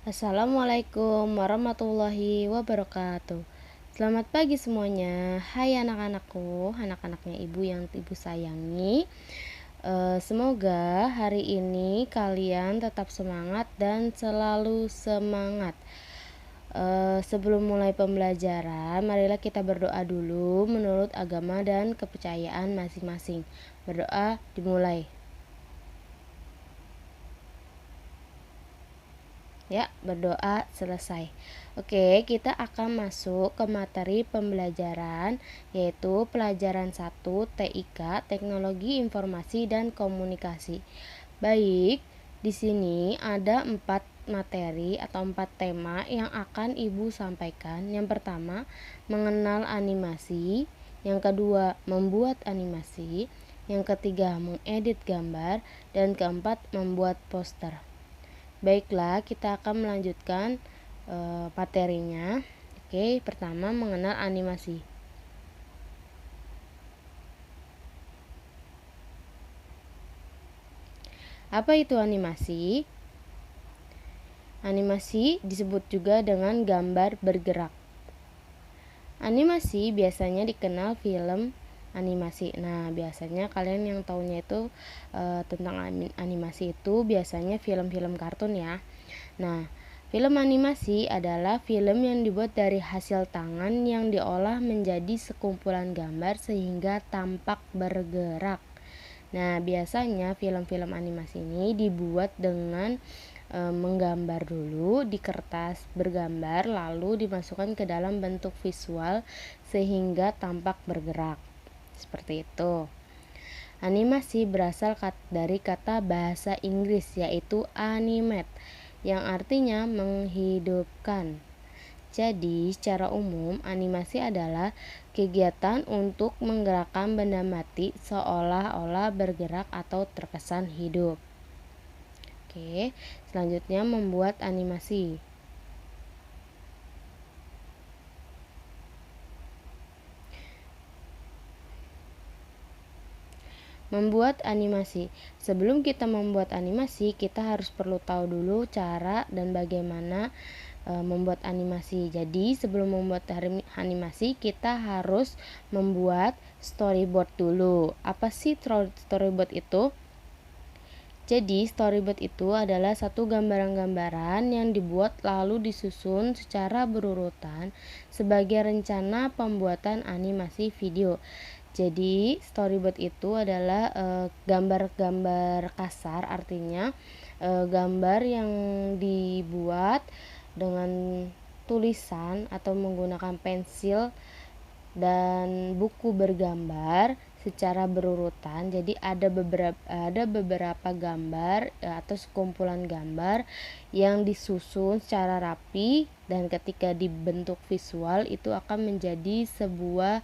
Assalamualaikum warahmatullahi wabarakatuh. Selamat pagi semuanya. Hai anak-anakku, anak-anaknya ibu yang ibu sayangi. Semoga hari ini kalian tetap semangat dan selalu semangat. Sebelum mulai pembelajaran, marilah kita berdoa dulu menurut agama dan kepercayaan masing-masing. Berdoa dimulai. Ya, berdoa selesai. Oke, kita akan masuk ke materi pembelajaran, yaitu pelajaran 1 TIK, Teknologi Informasi dan Komunikasi. Baik, di sini ada 4 materi atau 4 tema yang akan Ibu sampaikan. Yang pertama, mengenal animasi. Yang kedua, membuat animasi. Yang ketiga, mengedit gambar. Dan keempat, membuat poster. Baiklah, kita akan melanjutkan materinya. Oke, pertama mengenal animasi. Apa itu animasi? Animasi disebut juga dengan gambar bergerak. Animasi biasanya dikenal film animasi. Nah, biasanya kalian yang taunya itu tentang animasi itu biasanya film-film kartun ya. Nah, film animasi adalah film yang dibuat dari hasil tangan yang diolah menjadi sekumpulan gambar sehingga tampak bergerak. Nah, biasanya film-film animasi ini dibuat dengan menggambar dulu di kertas bergambar lalu dimasukkan ke dalam bentuk visual sehingga tampak bergerak. Seperti itu. Animasi berasal dari kata bahasa Inggris yaitu animate yang artinya menghidupkan. Jadi, secara umum, animasi adalah kegiatan untuk menggerakkan benda mati seolah-olah bergerak atau terkesan hidup. Oke, selanjutnya membuat animasi. Membuat animasi. Sebelum kita membuat animasi, kita harus perlu tahu dulu cara dan bagaimana membuat animasi. Jadi, sebelum membuat animasi, kita harus membuat storyboard dulu. Apa sih storyboard itu? Jadi, storyboard itu adalah satu gambaran-gambaran yang dibuat lalu disusun secara berurutan sebagai rencana pembuatan animasi video. Jadi, storyboard itu adalah gambar-gambar kasar, artinya gambar yang dibuat dengan tulisan atau menggunakan pensil dan buku bergambar secara berurutan. Jadi ada beberapa gambar atau sekumpulan gambar yang disusun secara rapi dan ketika dibentuk visual itu akan menjadi sebuah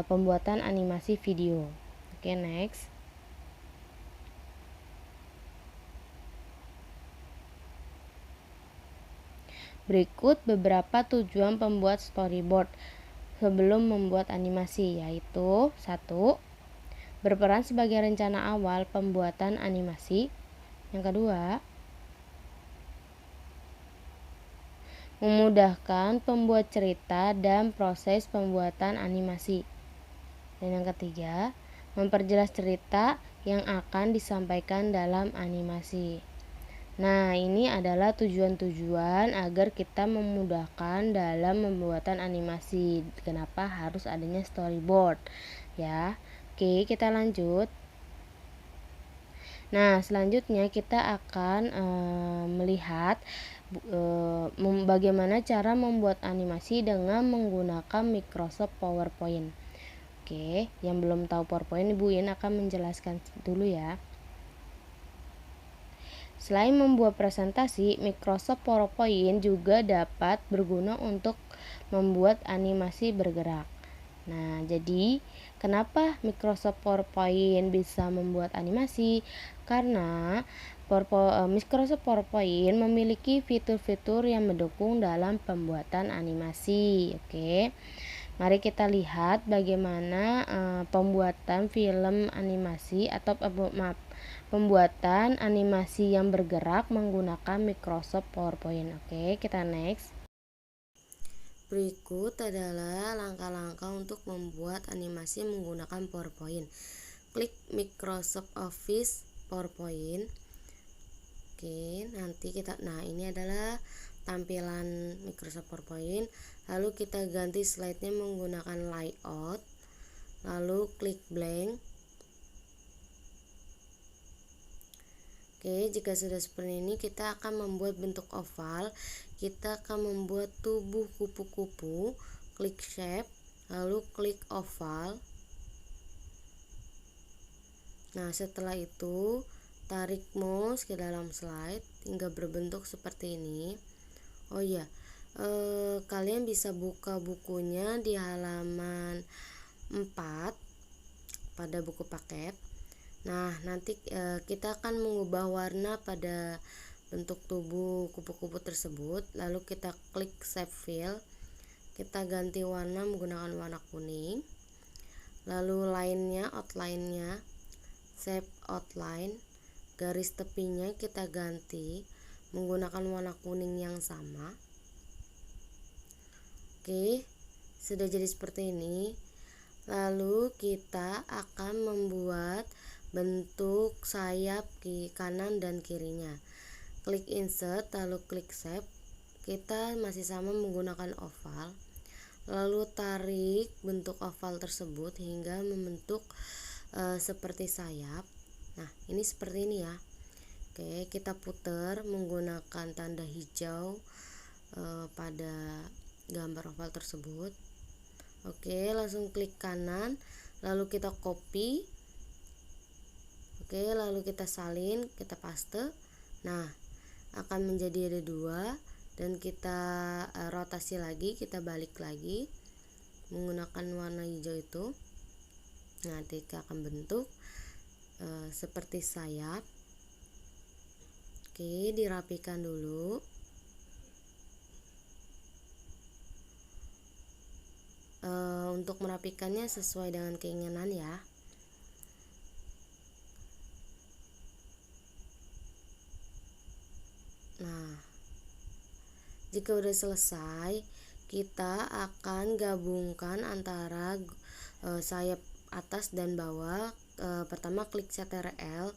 pembuatan animasi video. Oke, next. Berikut beberapa tujuan pembuat storyboard sebelum membuat animasi, yaitu 1. Berperan sebagai rencana awal pembuatan animasi. Yang kedua, memudahkan pembuat cerita dan proses pembuatan animasi. Dan yang ketiga, memperjelas cerita yang akan disampaikan dalam animasi. Nah, ini adalah tujuan-tujuan agar kita memudahkan dalam pembuatan animasi. Kenapa harus adanya storyboard? Ya. Oke, kita lanjut. Nah, selanjutnya kita akan melihat bagaimana cara membuat animasi dengan menggunakan Microsoft PowerPoint. Oke, yang belum tahu PowerPoint, Ibu In akan menjelaskan dulu ya. Selain membuat presentasi, Microsoft PowerPoint juga dapat berguna untuk membuat animasi bergerak. Nah, jadi kenapa Microsoft PowerPoint bisa membuat animasi? Karena Microsoft PowerPoint memiliki fitur-fitur yang mendukung dalam pembuatan animasi. Oke. Mari kita lihat bagaimana pembuatan film animasi atau pembuatan animasi yang bergerak menggunakan Microsoft PowerPoint. Oke, kita next. Berikut adalah langkah-langkah untuk membuat animasi menggunakan PowerPoint. Klik Microsoft Office PowerPoint. Oke, nanti ini adalah tampilan Microsoft PowerPoint. Lalu kita ganti slide-nya menggunakan layout. Lalu klik blank. Oke, jika sudah seperti ini, kita akan membuat bentuk oval. Kita akan membuat tubuh kupu-kupu. Klik shape, lalu klik oval. Nah, setelah itu tarik mouse ke dalam slide hingga berbentuk seperti ini. Oh iya, kalian bisa buka bukunya di halaman 4 pada buku paket. Nah, nanti kita akan mengubah warna pada bentuk tubuh kupu-kupu tersebut. Lalu kita klik save file. Kita ganti warna menggunakan warna kuning. Lalu outline-nya save outline. Garis tepinya kita ganti menggunakan warna kuning yang sama. Oke, sudah jadi seperti ini. Lalu kita akan membuat bentuk sayap di kanan dan kirinya. Klik insert, lalu klik save. Kita masih sama menggunakan oval. Lalu tarik bentuk oval tersebut hingga membentuk seperti sayap. Nah, ini seperti ini ya. Oke, kita putar menggunakan tanda hijau pada gambar oval tersebut. Oke, langsung klik kanan, lalu kita copy. Oke, lalu kita salin, kita paste. Nah, akan menjadi ada 2 dan kita rotasi lagi, kita balik lagi menggunakan warna hijau itu. Nanti kita akan bentuk seperti sayap. Oke, dirapikan dulu. Untuk merapikannya sesuai dengan keinginan ya. Nah, jika udah selesai, kita akan gabungkan antara sayap atas dan bawah. Pertama klik CTRL,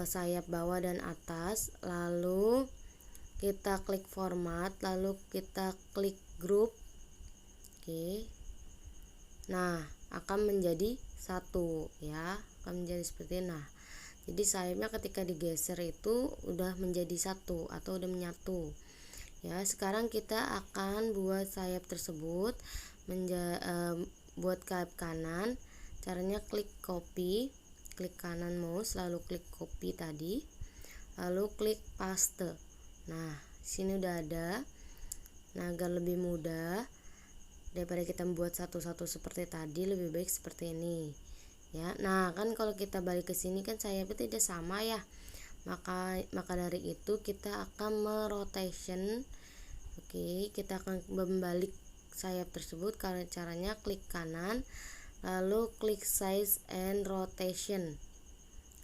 sayap bawah dan atas, lalu kita klik format, lalu kita klik group. Oke, nah akan menjadi satu ya, akan menjadi seperti ini. Nah, jadi sayapnya ketika digeser itu udah menjadi satu atau udah menyatu ya. Sekarang kita akan buat sayap tersebut buat sayap kanan. Caranya klik copy, klik kanan mouse, lalu klik copy tadi, lalu klik paste. Nah, sini udah ada. Nah, agar lebih mudah daripada kita membuat satu-satu seperti tadi, lebih baik seperti ini ya. Nah, kan kalau kita balik ke sini kan sayapnya tidak sama ya, maka dari itu kita akan merotation. Oke, kita akan membalik sayap tersebut. Caranya klik kanan, lalu klik size and rotation.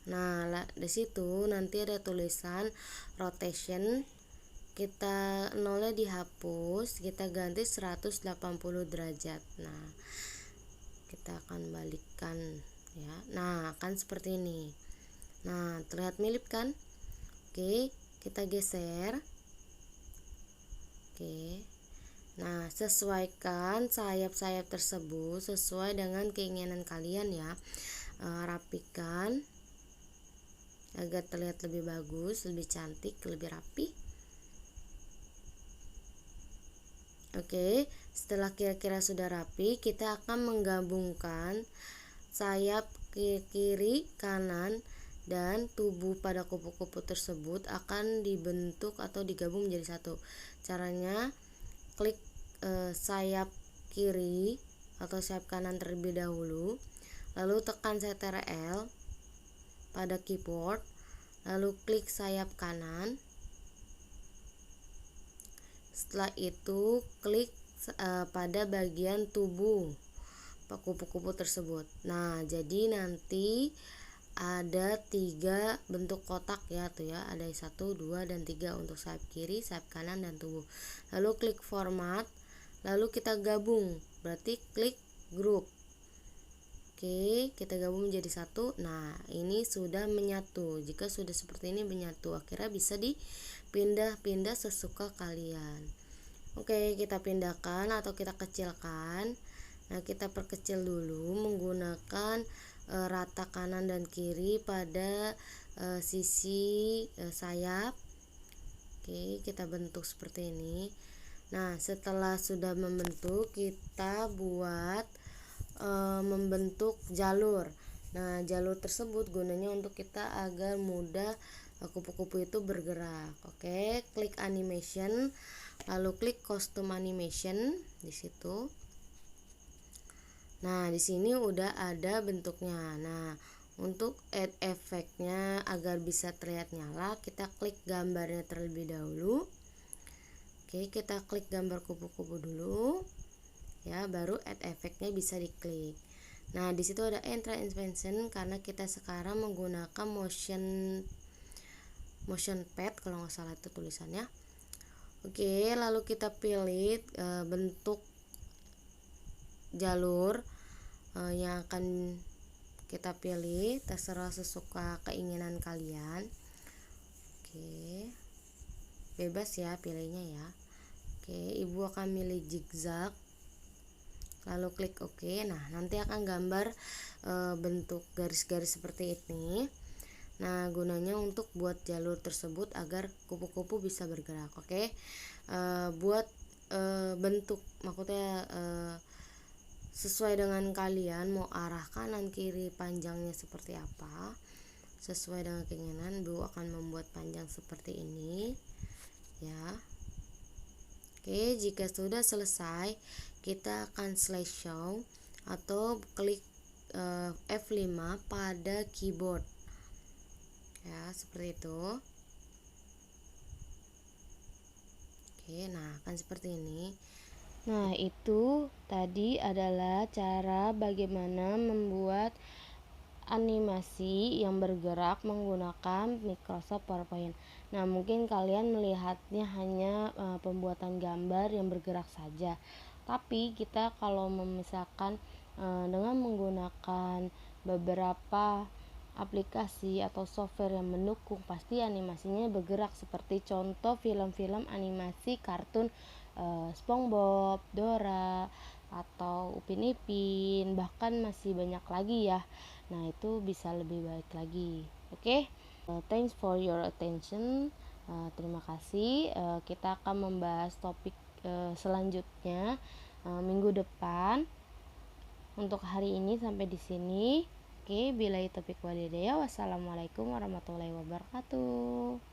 Nah, di situ nanti ada tulisan rotation. Kita nolnya dihapus, kita ganti 180 derajat. Nah, kita akan balikkan ya. Nah, akan seperti ini. Nah, terlihat mirip kan? Oke, kita geser. Oke, nah sesuaikan sayap-sayap tersebut sesuai dengan keinginan kalian ya. Rapikan agar terlihat lebih bagus, lebih cantik, lebih rapi. Oke, setelah kira-kira sudah rapi, kita akan menggabungkan sayap kiri, kanan, dan tubuh pada kupu-kupu tersebut akan dibentuk atau digabung menjadi satu. Caranya klik sayap kiri atau sayap kanan terlebih dahulu, lalu tekan CTRL pada keyboard, lalu klik sayap kanan. Setelah itu klik pada bagian tubuh kupu-kupu tersebut. Nah, jadi nanti ada 3 bentuk kotak ya tuh ya, ada 1, 2, dan 3 untuk sayap kiri, sayap kanan, dan tubuh. Lalu klik format, lalu kita gabung, berarti klik grup. Oke, kita gabung menjadi satu. Nah, ini sudah menyatu. Jika sudah seperti ini menyatu, akhirnya bisa dipindah-pindah sesuka kalian. Oke, kita pindahkan atau kita kecilkan. Nah, kita perkecil dulu menggunakan rata kanan dan kiri pada sisi sayap. Oke, kita bentuk seperti ini. Nah, setelah sudah membentuk, kita buat membentuk jalur. Nah, jalur tersebut gunanya untuk kita agar mudah kupu-kupu itu bergerak. Oke, klik animation, lalu klik custom animation di situ. Nah, di sini udah ada bentuknya. Nah, untuk add efeknya agar bisa terlihat nyala, kita klik gambarnya terlebih dahulu. Oke, kita klik gambar kupu-kupu dulu. Ya, baru add efeknya bisa diklik. Nah, di situ ada entrance expansion karena kita sekarang menggunakan motion pad kalau nggak salah itu tulisannya. Oke, lalu kita pilih bentuk jalur yang akan kita pilih, terserah sesuka keinginan kalian. Oke, bebas ya pilihnya ya. Oke, ibu akan milih zigzag, lalu klik OK. Nah, nanti akan gambar bentuk garis-garis seperti ini. Nah, gunanya untuk buat jalur tersebut agar kupu-kupu bisa bergerak. Oke, buat bentuk maksudnya sesuai dengan kalian mau arah kanan kiri panjangnya seperti apa, sesuai dengan keinginan. Bu akan membuat panjang seperti ini ya. Oke, jika sudah selesai, kita akan slideshow atau klik F5 pada keyboard ya, seperti itu. Oke, nah akan seperti ini. Nah, itu tadi adalah cara bagaimana membuat animasi yang bergerak menggunakan Microsoft PowerPoint. Nah, mungkin kalian melihatnya hanya pembuatan gambar yang bergerak saja. Tapi kita kalau misalkan dengan menggunakan beberapa aplikasi atau software yang mendukung, pasti animasinya bergerak seperti contoh film-film animasi kartun SpongeBob, Dora, atau Upin Ipin, bahkan masih banyak lagi ya. Nah, itu bisa lebih baik lagi. Oke, thanks for your attention. Terima kasih. Kita akan membahas topik selanjutnya minggu depan. Untuk hari ini sampai di sini. Oke, billahi taufiq walhidayah. Wassalamualaikum warahmatullahi wabarakatuh.